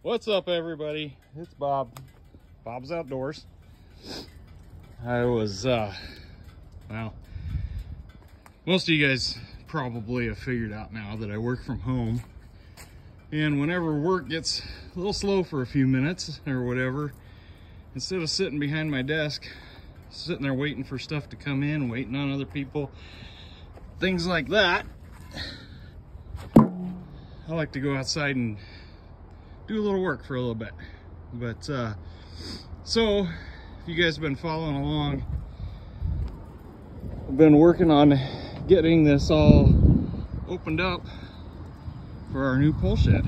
What's up, everybody? It's Bob. Bob's Outdoors. I was, well, most of you guys probably have figured out now that I work from home. And whenever work gets a little slow for a few minutes or whatever, instead of sitting behind my desk, sitting there waiting for stuff to come in, waiting on other people, things like that, I like to go outside and do a little work for a little bit. But so if you guys have been following along, I've been working on getting this all opened up for our new pole shed,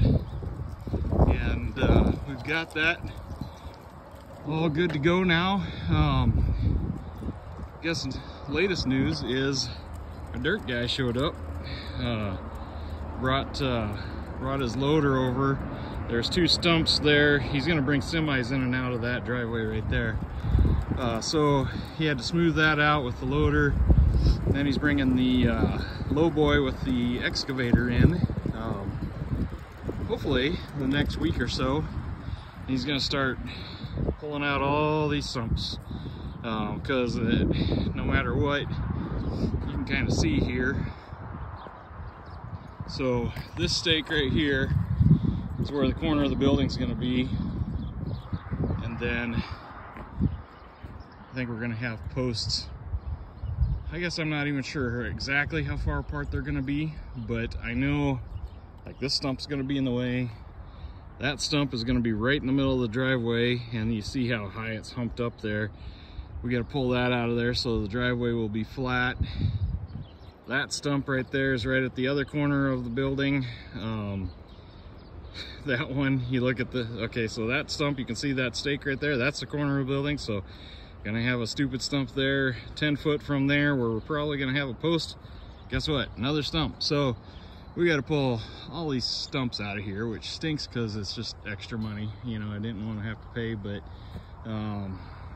and we've got that all good to go now. I guess the latest news is a dirt guy showed up, brought his loader over. There's two stumps there. He's gonna bring semis in and out of that driveway right there. So he had to smooth that out with the loader. Then he's bringing the low boy with the excavator in. Hopefully the next week or so, he's gonna start pulling out all these stumps. Because no matter what, you can kind of see here. So this stake right here is where the corner of the building is going to be, and then I think we're going to have posts. I guess I'm not even sure exactly how far apart they're going to be, but I know like this stump's going to be in the way. That stump is going to be right in the middle of the driveway, and you see how high it's humped up there. We got to pull that out of there so the driveway will be flat. That stump right there is right at the other corner of the building. That one, you look at the, okay, so that stump, you can see that stake right there, that's the corner of the building. So gonna have a stupid stump there, 10 foot from there, where we're probably gonna have a post. Guess what? Another stump. So we got to pull all these stumps out of here, which stinks because it's just extra money. You know, I didn't want to have to pay, but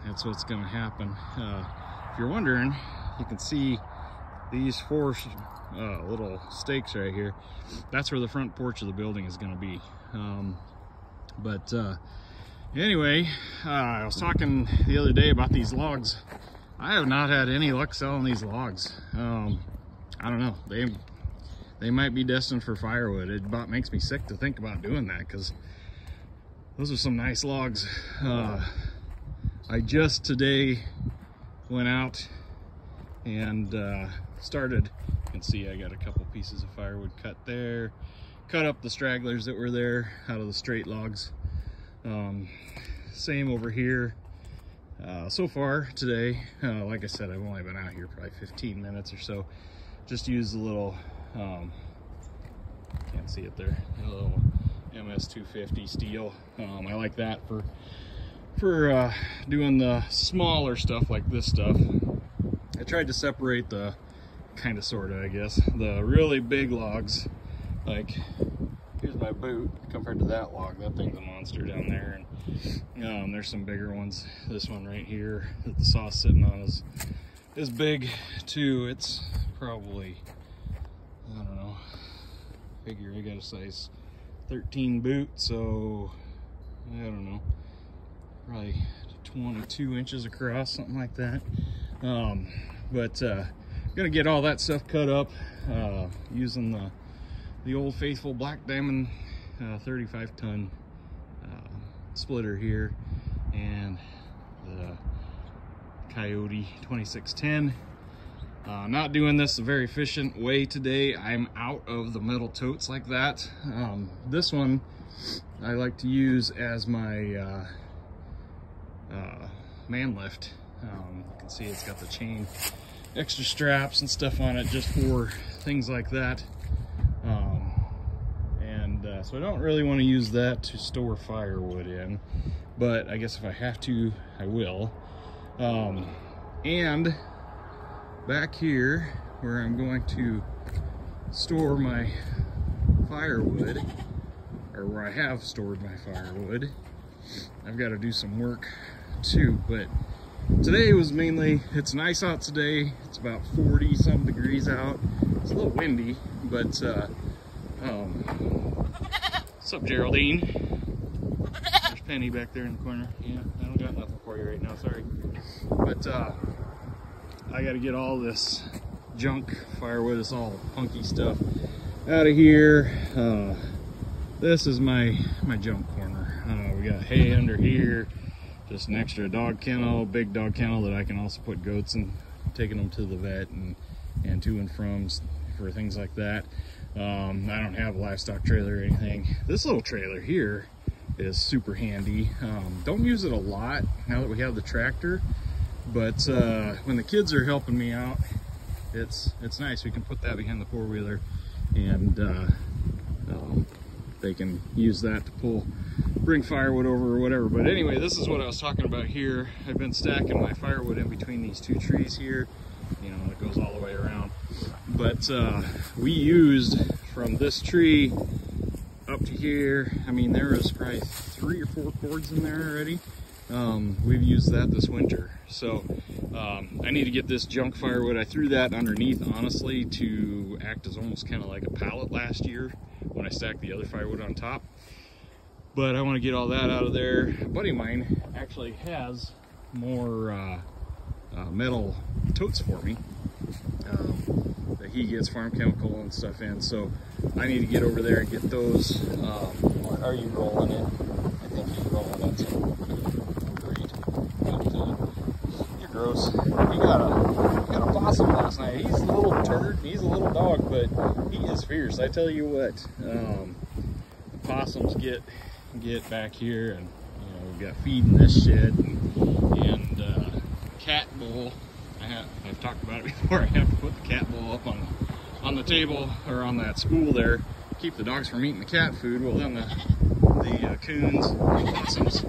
that's what's gonna happen. If you're wondering, you can see these four little stakes right here. That's where the front porch of the building is going to be. Anyway, I was talking the other day about these logs. I have not had any luck selling these logs. I don't know, they might be destined for firewood. It about makes me sick to think about doing that, because those are some nice logs. I just today went out and started. You can see I got a couple pieces of firewood cut there, cut up the stragglers that were there out of the straight logs. Same over here. So far today, like I said, I've only been out here probably 15 minutes or so. Just used the little, can't see it there, a little MS-250 steel. I like that for doing the smaller stuff like this stuff. I tried to separate the sorta, I guess, the really big logs. Like, here's my boot compared to that log. That thing's a monster down there. And there's some bigger ones. This one right here that the saw's sitting on is big too. It's probably, I don't know, figure I got a size 13 boot, so I don't know, probably 22 inches across, something like that. I'm gonna get all that stuff cut up using the old faithful Black Diamond 35 ton splitter here, and the Coyote 2610. Not doing this a very efficient way today. I'm out of the metal totes like that. This one I like to use as my man lift. You can see it's got the chain, extra straps and stuff on it just for things like that. So I don't really want to use that to store firewood in, but I guess if I have to, I will. And back here where I'm going to store my firewood, or where I have stored my firewood, I've got to do some work too. But today was mainly, it's nice out today. It's about 40 some degrees out. It's a little windy, but what's up, Geraldine? Penny back there in the corner. Yeah, I don't got nothing for you right now, sorry. But I got to get all this junk firewood, this all punky stuff out of here. This is my junk corner. We got hay under here, just an extra dog kennel, big dog kennel that I can also put goats in, taking them to the vet and to and from for things like that. I don't have a livestock trailer or anything. This little trailer here is super handy. Don't use it a lot now that we have the tractor, but when the kids are helping me out, it's nice. We can put that behind the four-wheeler, and they can use that to bring firewood over or whatever. But anyway, this is what I was talking about here. I've been stacking my firewood in between these two trees here. You know, it goes all the way around. But we used from this tree up to here, I mean, there was probably 3 or 4 cords in there already. We've used that this winter. So I need to get this junk firewood. I threw that underneath, honestly, to act as almost kind of like a pallet last year when I stacked the other firewood on top. But I want to get all that out of there. A buddy of mine actually has more metal totes for me that he gets farm chemical and stuff in. So I need to get over there and get those. What are you rolling it? I think he's rolling it. So great. You're gross. He got a possum last night. He's a little turd. He's a little dog, but he is fierce. I tell you what. The possums get back here, and you know, we've got feed in this shed and cat bowl. I've talked about it before. I have to put the cat bowl up on the table or on that spool there, keep the dogs from eating the cat food. Well, then the coons and possums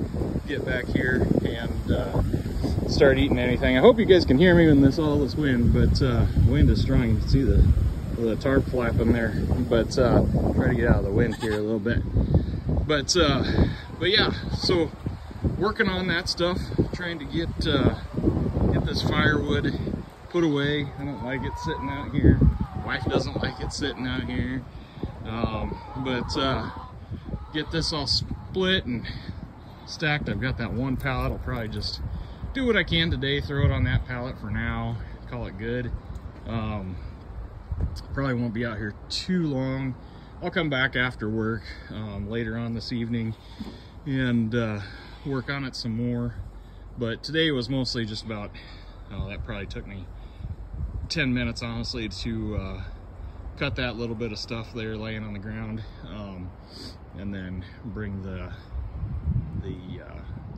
get back here and start eating anything. I hope you guys can hear me in all this wind, but wind is strong. You can see the tarp flapping there, but try to get out of the wind here a little bit. But yeah, so working on that stuff, trying to get this firewood put away. I don't like it sitting out here. Wife doesn't like it sitting out here. But get this all split and stacked. I've got that one pallet. I'll probably just do what I can today, throw it on that pallet for now, call it good. Probably won't be out here too long. I'll come back after work later on this evening and work on it some more. But today was mostly just about, that probably took me 10 minutes, honestly, to cut that little bit of stuff there laying on the ground, and then bring the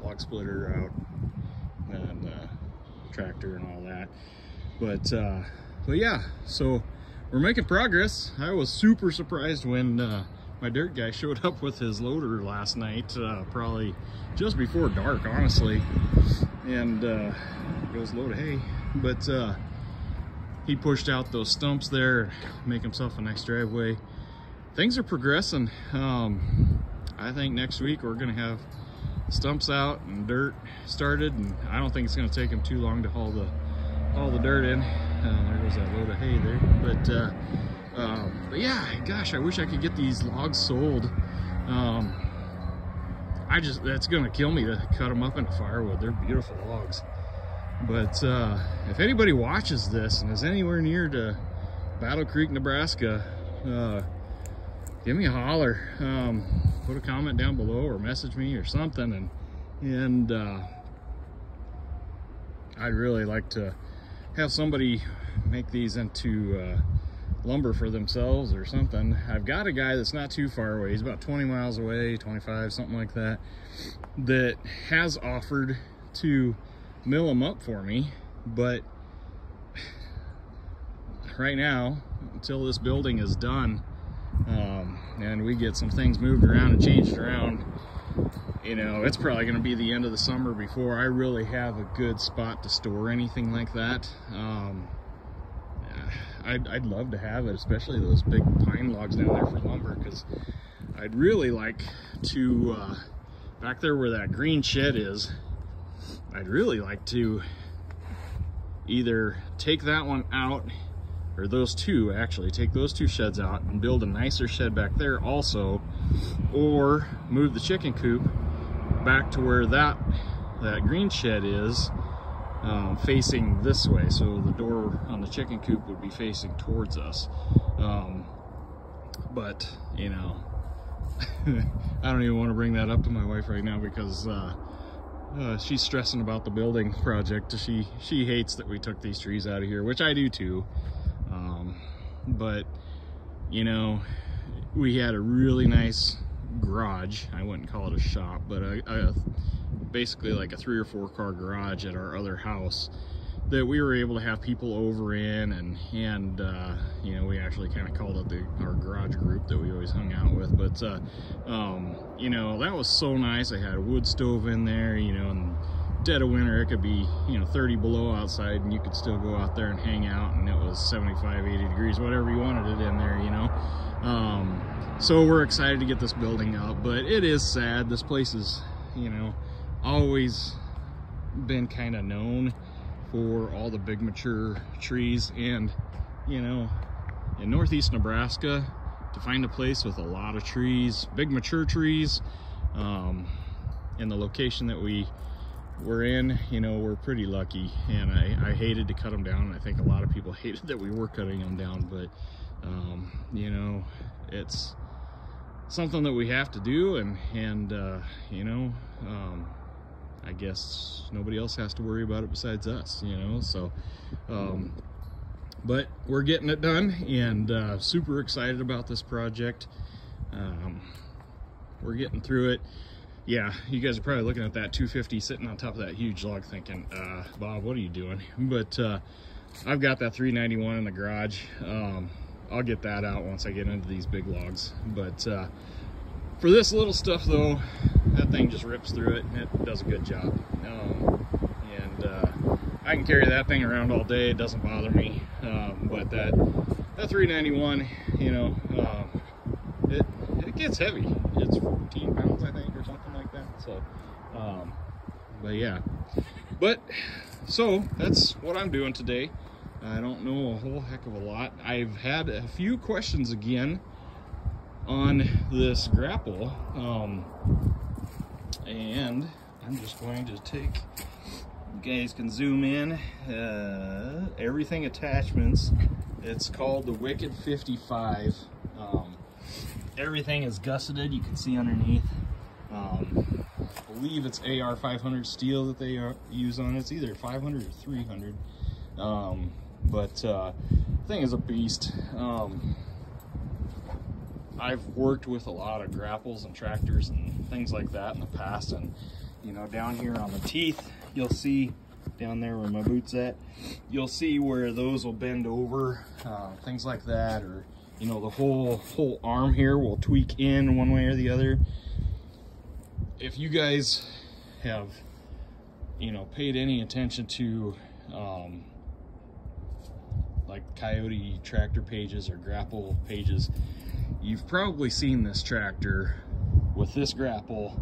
log splitter out and tractor and all that. But yeah, so we're making progress. I was super surprised when my dirt guy showed up with his loader last night, probably just before dark, honestly, and goes load of hay. But he pushed out those stumps there, make himself a nice driveway. Things are progressing. I think next week we're gonna have stumps out and dirt started, and I don't think it's gonna take him too long to haul the dirt in. There goes that load of hay there. But yeah, gosh, I wish I could get these logs sold. That's gonna kill me to cut them up into firewood. They're beautiful logs. But if anybody watches this and is anywhere near to Battle Creek, Nebraska, give me a holler. Put a comment down below or message me or something, and I'd really like to have somebody make these into lumber for themselves or something. I've got a guy that's not too far away. He's about 20 miles away, 25, something like that, that has offered to mill them up for me. But right now, until this building is done, and we get some things moved around and changed around, you know, it's probably going to be the end of the summer before I really have a good spot to store anything like that. I'd love to have it, especially those big pine logs down there for lumber, because I'd really like to, back there where that green shed is, I'd really like to either take that one out, or those two, actually, take those two sheds out and build a nicer shed back there also, or move the chicken coop back to where that green shed is, facing this way, so the door on the chicken coop would be facing towards us. But you know, I don't even want to bring that up to my wife right now, because she's stressing about the building project. She hates that we took these trees out of here, which I do too. But you know, we had a really nice garage. I wouldn't call it a shop, but basically like a 3 or 4 car garage at our other house that we were able to have people over in, and you know, we actually kind of called it our garage group that we always hung out with. But you know, that was so nice. I had a wood stove in there, you know, and dead of winter it could be, you know, 30 below outside, and you could still go out there and hang out, and it was 75, 80 degrees, whatever you wanted it in there, you know. So we're excited to get this building up, but it is sad. This place is, you know, always been kind of known for all the big mature trees, and you know, in northeast Nebraska, to find a place with a lot of trees, big mature trees, in the location that we're in, you know, we're pretty lucky. And I hated to cut them down, and I think a lot of people hated that we were cutting them down, but you know, it's something that we have to do, and you know, I guess nobody else has to worry about it besides us, you know. So but we're getting it done, and super excited about this project. We're getting through it. Yeah, you guys are probably looking at that 250 sitting on top of that huge log thinking, Bob, what are you doing? But I've got that 391 in the garage. I'll get that out once I get into these big logs. But for this little stuff though, that thing just rips through it, and it does a good job. I can carry that thing around all day. It doesn't bother me. But that 391, you know, it gets heavy. It's 14 pounds, I think, or something like that. So, but yeah. But so that's what I'm doing today. I don't know a whole heck of a lot. I've had a few questions again on this grapple, and I'm just going to take, you guys can zoom in, everything attachments. It's called the Wicked 55. Everything is gusseted, you can see underneath. I believe it's AR 500 steel that they use on it. It's either 500 or 300. But the thing is a beast. I've worked with a lot of grapples and tractors and things like that in the past, and you know, down here on the teeth, you'll see down there where my boot's at, you'll see where those will bend over, things like that, or you know, the whole arm here will tweak in one way or the other. If you guys have, you know, paid any attention to like Coyote tractor pages or grapple pages, you've probably seen this tractor with this grapple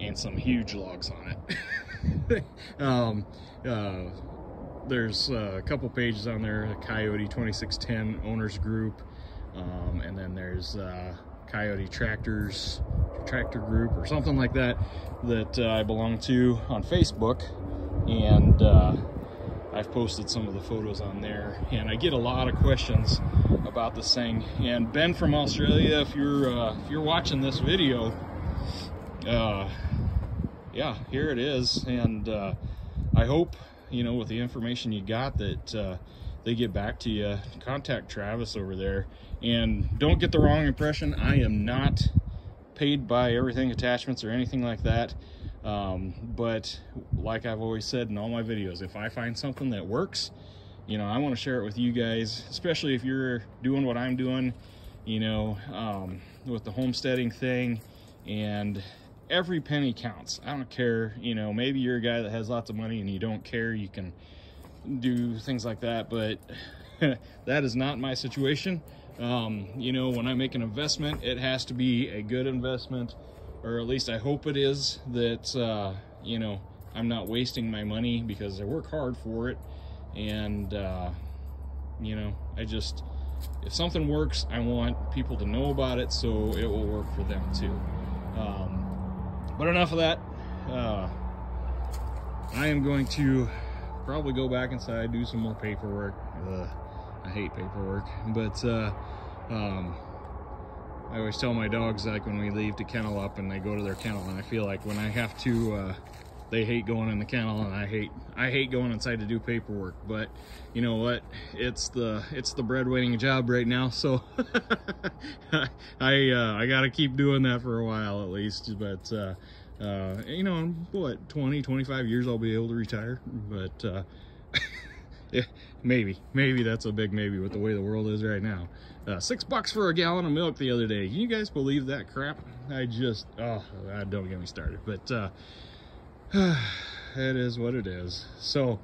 and some huge logs on it. There's a couple pages on there, Coyote 2610 owners group, and then there's Coyote tractor group or something like that that I belong to on Facebook, and I've posted some of the photos on there, and I get a lot of questions about this thing. And Ben from Australia, if you're watching this video, yeah, here it is. And I hope, you know, with the information you got, that they get back to you. Contact Travis over there, and don't get the wrong impression, I am not paid by Everything Attachments or anything like that. But like I've always said in all my videos, if I find something that works, you know, I want to share it with you guys, especially if you're doing what I'm doing, you know, with the homesteading thing, and every penny counts. I don't care, you know, maybe you're a guy that has lots of money and you don't care, you can do things like that, but that is not my situation. You know, when I make an investment, it has to be a good investment, or at least I hope it is, that, you know, I'm not wasting my money, because I work hard for it. And, you know, if something works, I want people to know about it so it will work for them too. But enough of that. I am going to probably go back inside, do some more paperwork. I hate paperwork, but I always tell my dogs, like, when we leave to kennel up and they go to their kennel, and I feel like when I have to, they hate going in the kennel, and I hate going inside to do paperwork. But you know what? It's the breadwinning job right now, so I gotta keep doing that for a while at least. But you know, what, 20-25 years I'll be able to retire. But yeah, maybe that's a big maybe with the way the world is right now. $6 for a gallon of milk the other day. Can you guys believe that crap? I just, don't get me started. But it is what it is. So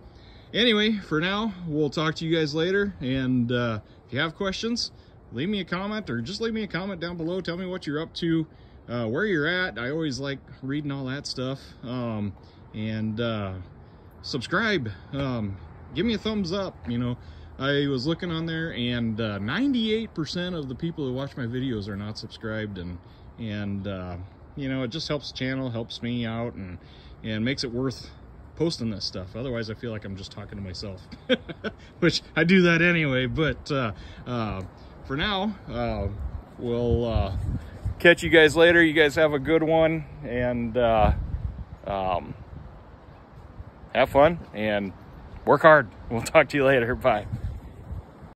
anyway, for now, we'll talk to you guys later. And if you have questions, leave me a comment, or just leave me a comment down below. Tell me what you're up to, where you're at. I always like reading all that stuff. And subscribe. Give me a thumbs up. You know, I was looking on there, and 98% of the people who watch my videos are not subscribed, and you know, it just helps the channel, helps me out, and makes it worth posting this stuff. Otherwise, I feel like I'm just talking to myself, which I do that anyway. But for now, we'll catch you guys later. You guys have a good one, and have fun and work hard. We'll talk to you later. Bye.